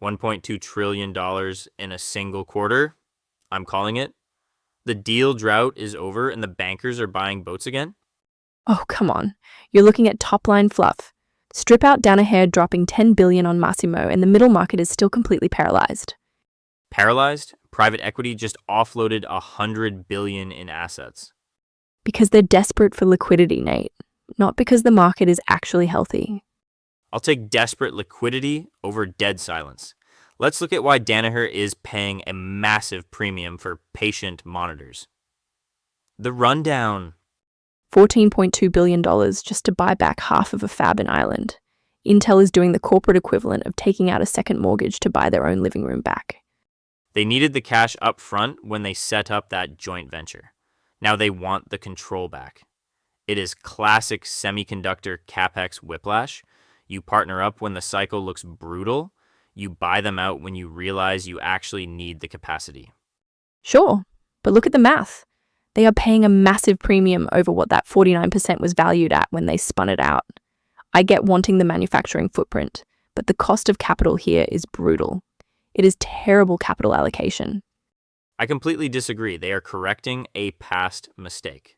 $1.2 trillion in a single quarter. I'm calling it. The deal drought is over and the bankers are buying boats again. Oh, come on. You're looking at top-line fluff. Strip out Danaher dropping $10 billion on Masimo and the middle market is still completely paralyzed. Paralyzed? Private equity just offloaded $100 billion in assets. Because they're desperate for liquidity, Nate. Not because the market is actually healthy. I'll take desperate liquidity over dead silence. Let's look at why Danaher is paying a massive premium for patient monitors. The rundown. $14.2 billion just to buy back half of a fab in Ireland. Intel is doing the corporate equivalent of taking out a second mortgage to buy their own living room back. They needed the cash up front when they set up that joint venture. Now they want the control back. It is classic semiconductor capex whiplash. You partner up when the cycle looks brutal. You buy them out when you realize you actually need the capacity. Sure, but look at the math. They are paying a massive premium over what that 49% was valued at when they spun it out. I get wanting the manufacturing footprint, but the cost of capital here is brutal. It is terrible capital allocation. I completely disagree. They are correcting a past mistake.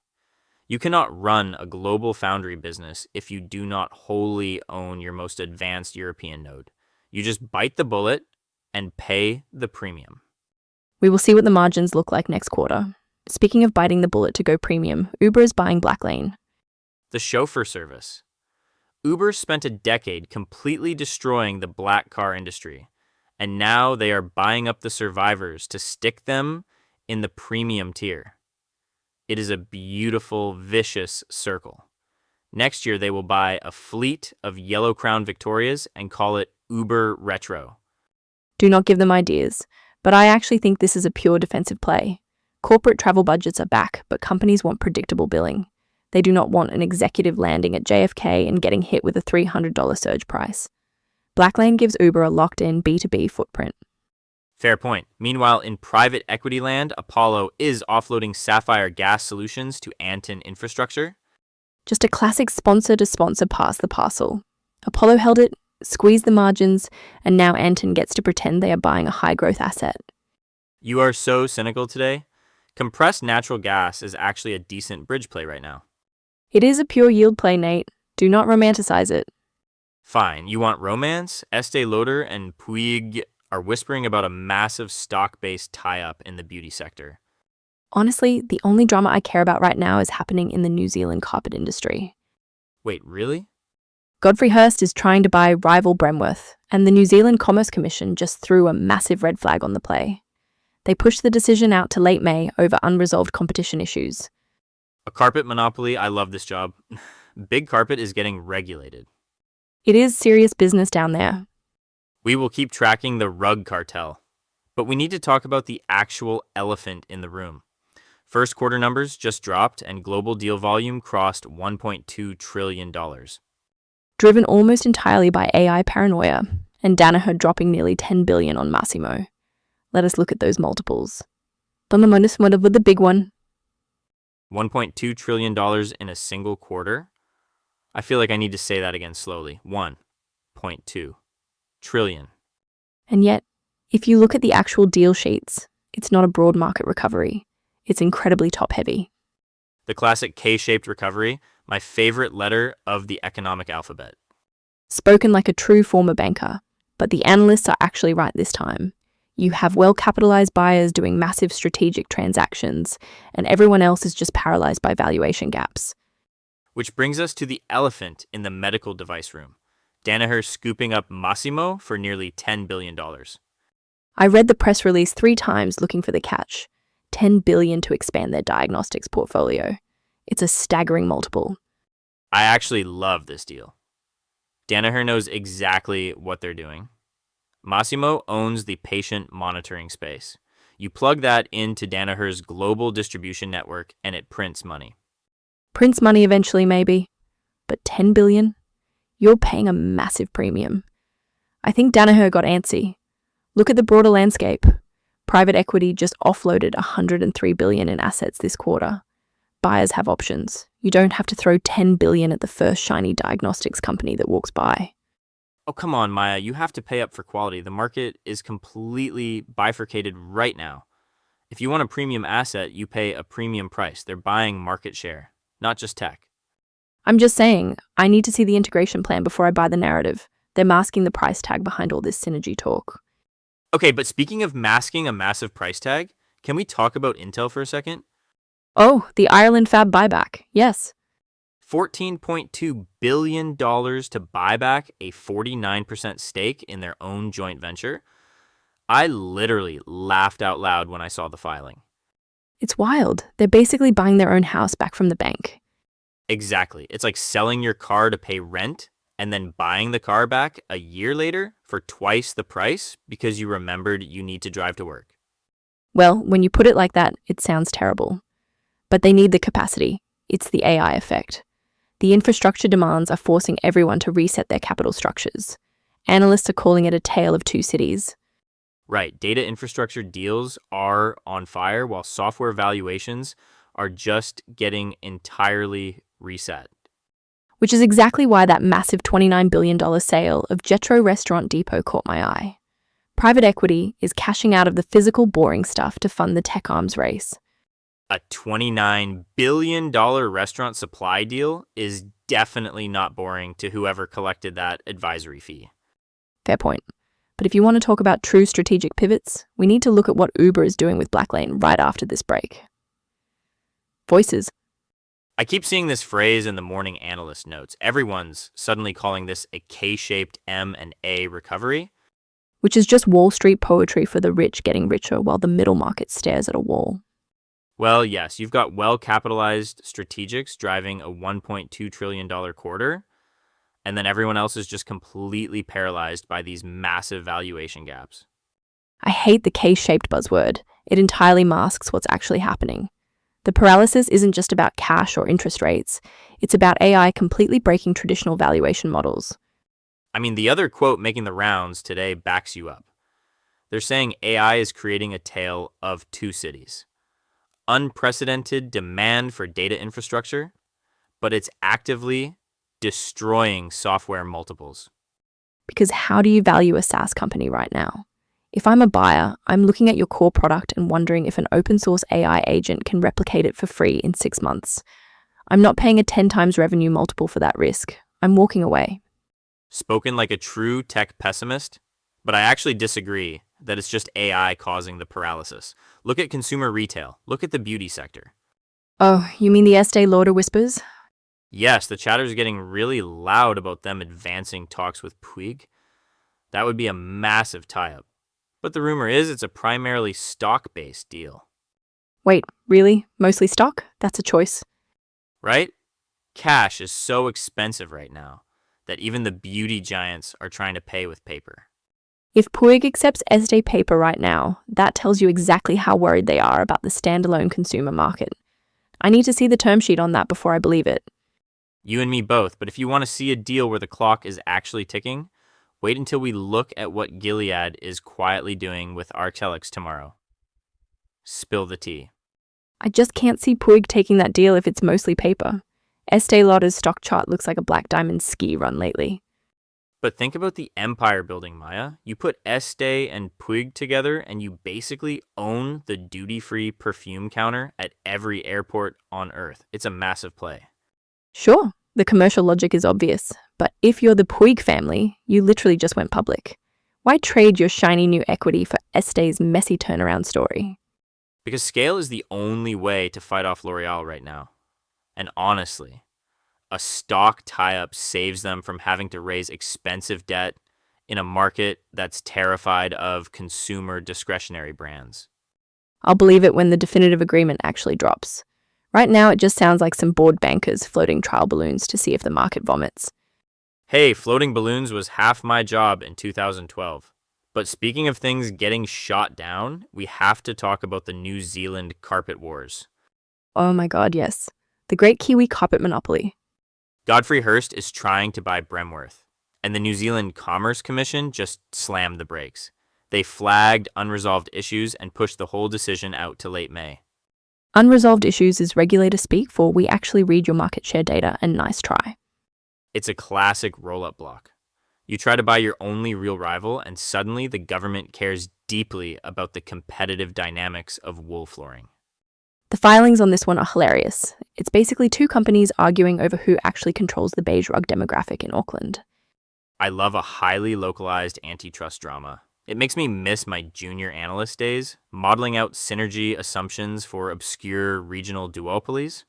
You cannot run a global foundry business if you do not wholly own your most advanced European node. You just bite the bullet and pay the premium. We will see what the margins look like next quarter. Speaking of biting the bullet to go premium, Uber is buying Blacklane. The chauffeur service. Uber spent a decade completely destroying the black car industry, and now they are buying up the survivors to stick them in the premium tier. It is a beautiful, vicious circle. Next year, they will buy a fleet of Yellow Crown Victorias and call it Uber Retro. Do not give them ideas, but I actually think this is a pure defensive play. Corporate travel budgets are back, but companies want predictable billing. They do not want an executive landing at JFK and getting hit with a $300 surge price. Blacklane gives Uber a locked-in B2B footprint. Fair point. Meanwhile, in private equity land, Apollo is offloading Sapphire Gas Solutions to Antin Infrastructure. Just a classic sponsor-to-sponsor pass the parcel. Apollo held it, squeezed the margins, and now Antin gets to pretend they are buying a high-growth asset. You are so cynical today. Compressed natural gas is actually a decent bridge play right now. It is a pure yield play, Nate. Do not romanticize it. Fine, you want romance? Estee Lauder and Puig are whispering about a massive stock-based tie-up in the beauty sector. Honestly, the only drama I care about right now is happening in the New Zealand carpet industry. Wait, really? Godfrey Hirst is trying to buy rival Bremworth, and the New Zealand Commerce Commission just threw a massive red flag on the play. They pushed the decision out to late May over unresolved competition issues. A carpet monopoly, I love this job. Big carpet is getting regulated. It is serious business down there. We will keep tracking the rug cartel. But we need to talk about the actual elephant in the room. First quarter numbers just dropped and global deal volume crossed $1.2 trillion. Driven almost entirely by AI paranoia, and Danaher dropping nearly $10 billion on Masimo. Let us look at those multiples. With the big one. $1.2 trillion in a single quarter? I feel like I need to say that again slowly. 1.2 trillion. And yet, if you look at the actual deal sheets, it's not a broad market recovery. It's incredibly top-heavy. The classic K-shaped recovery, my favorite letter of the economic alphabet. Spoken like a true former banker, but the analysts are actually right this time. You have well-capitalized buyers doing massive strategic transactions, and everyone else is just paralyzed by valuation gaps. Which brings us to the elephant in the medical device room. Danaher scooping up Masimo for nearly $10 billion. I read the press release 3 times looking for the catch. $10 billion to expand their diagnostics portfolio. It's a staggering multiple. I actually love this deal. Danaher knows exactly what they're doing. Masimo owns the patient monitoring space. You plug that into Danaher's global distribution network and it prints money. Prints money eventually, maybe. But $10 billion? You're paying a massive premium. I think Danaher got antsy. Look at the broader landscape. Private equity just offloaded $103 billion in assets this quarter. Buyers have options. You don't have to throw $10 billion at the first shiny diagnostics company that walks by. Oh, come on, Maya. You have to pay up for quality. The market is completely bifurcated right now. If you want a premium asset, you pay a premium price. They're buying market share, not just tech. I'm just saying, I need to see the integration plan before I buy the narrative. They're masking the price tag behind all this synergy talk. Okay, but speaking of masking a massive price tag, can we talk about Intel for a second? Oh, the Ireland fab buyback. Yes. $14.2 billion to buy back a 49% stake in their own joint venture. I literally laughed out loud when I saw the filing. It's wild. They're basically buying their own house back from the bank. Exactly. It's like selling your car to pay rent and then buying the car back a year later for twice the price because you remembered you need to drive to work. Well, when you put it like that, it sounds terrible. But they need the capacity. It's the AI effect. The infrastructure demands are forcing everyone to reset their capital structures. Analysts are calling it a tale of two cities. Right. Data infrastructure deals are on fire while software valuations are just getting entirely reset. Which is exactly why that massive $29 billion sale of Jetro Restaurant Depot caught my eye. Private equity is cashing out of the physical, boring stuff to fund the tech arms race. A $29 billion restaurant supply deal is definitely not boring to whoever collected that advisory fee. Fair point. But if you want to talk about true strategic pivots, we need to look at what Uber is doing with Blacklane right after this break. Voices. I keep seeing this phrase in the morning analyst notes. Everyone's suddenly calling this a K-shaped M and A recovery. Which is just Wall Street poetry for the rich getting richer while the middle market stares at a wall. Well, yes, you've got well-capitalized strategics driving a $1.2 trillion quarter, and then everyone else is just completely paralyzed by these massive valuation gaps. I hate the K-shaped buzzword. It entirely masks what's actually happening. The paralysis isn't just about cash or interest rates. It's about AI completely breaking traditional valuation models. I mean, the other quote making the rounds today backs you up. They're saying AI is creating a tale of two cities. Unprecedented demand for data infrastructure, but it's actively destroying software multiples. Because how do you value a SaaS company right now? If I'm a buyer, I'm looking at your core product and wondering if an open source AI agent can replicate it for free in 6 months. I'm not paying a 10 times revenue multiple for that risk. I'm walking away. Spoken like a true tech pessimist, but I actually disagree that it's just AI causing the paralysis. Look at consumer retail. Look at the beauty sector. Oh, you mean the Estee Lauder whispers? Yes, the chatter's getting really loud about them advancing talks with Puig. That would be a massive tie-up. But the rumor is it's a primarily stock-based deal. Wait, really? Mostly stock? That's a choice. Right? Cash is so expensive right now that even the beauty giants are trying to pay with paper. If Puig accepts Estee paper right now, that tells you exactly how worried they are about the standalone consumer market. I need to see the term sheet on that before I believe it. You and me both, but if you want to see a deal where the clock is actually ticking, wait until we look at what Gilead is quietly doing with Arcellx tomorrow. Spill the tea. I just can't see Puig taking that deal if it's mostly paper. Estee Lauder's stock chart looks like a Black Diamond ski run lately. But think about the empire building, Maya. You put Estee and Puig together and you basically own the duty-free perfume counter at every airport on Earth. It's a massive play. Sure, the commercial logic is obvious, but if you're the Puig family, you literally just went public. Why trade your shiny new equity for Estee's messy turnaround story? Because scale is the only way to fight off L'Oreal right now. And honestly, a stock tie-up saves them from having to raise expensive debt in a market that's terrified of consumer discretionary brands. I'll believe it when the definitive agreement actually drops. Right now, it just sounds like some bored bankers floating trial balloons to see if the market vomits. Hey, floating balloons was half my job in 2012. But speaking of things getting shot down, we have to talk about the New Zealand carpet wars. Oh my god, yes. The great Kiwi carpet monopoly. Godfrey Hirst is trying to buy Bremworth, and the New Zealand Commerce Commission just slammed the brakes. They flagged unresolved issues and pushed the whole decision out to late May. Unresolved issues is regulator speak for we actually read your market share data and nice try. It's a classic roll-up block. You try to buy your only real rival, and suddenly the government cares deeply about the competitive dynamics of wool flooring. The filings on this one are hilarious. It's basically two companies arguing over who actually controls the beige rug demographic in Auckland. I love a highly localized antitrust drama. It makes me miss my junior analyst days, modeling out synergy assumptions for obscure regional duopolies.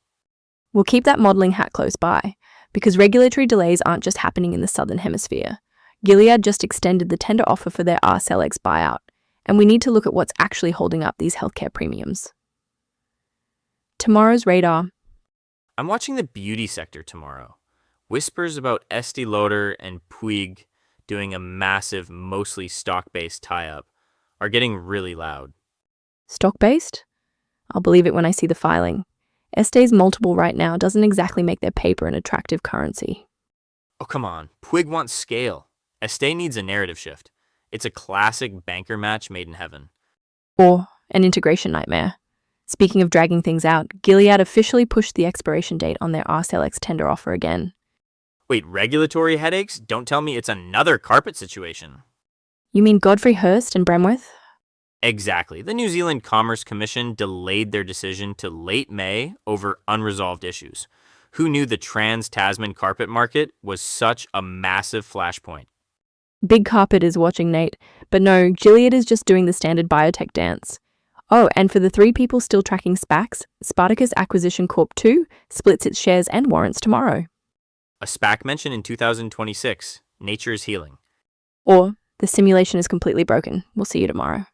We'll keep that modeling hat close by, because regulatory delays aren't just happening in the Southern Hemisphere. Gilead just extended the tender offer for their Arcelix buyout, and we need to look at what's actually holding up these healthcare premiums. Tomorrow's radar. I'm watching the beauty sector tomorrow. Whispers about Estee Lauder and Puig doing a massive, mostly stock-based tie-up are getting really loud. Stock-based? I'll believe it when I see the filing. Estee's multiple right now doesn't exactly make their paper an attractive currency. Oh, come on. Puig wants scale. Estee needs a narrative shift. It's a classic banker match made in heaven. Or an integration nightmare. Speaking of dragging things out, Gilead officially pushed the expiration date on their Arcelix tender offer again. Wait, regulatory headaches? Don't tell me it's another carpet situation. You mean Godfrey Hirst and Bremworth? Exactly. The New Zealand Commerce Commission delayed their decision to late May over unresolved issues. Who knew the trans-Tasman carpet market was such a massive flashpoint? Big Carpet is watching, Nate. But no, Gilead is just doing the standard biotech dance. Oh, and for the three people still tracking SPACs, Spartacus Acquisition Corp 2 splits its shares and warrants tomorrow. A SPAC mentioned in 2026. Nature is healing. Or the simulation is completely broken. We'll see you tomorrow.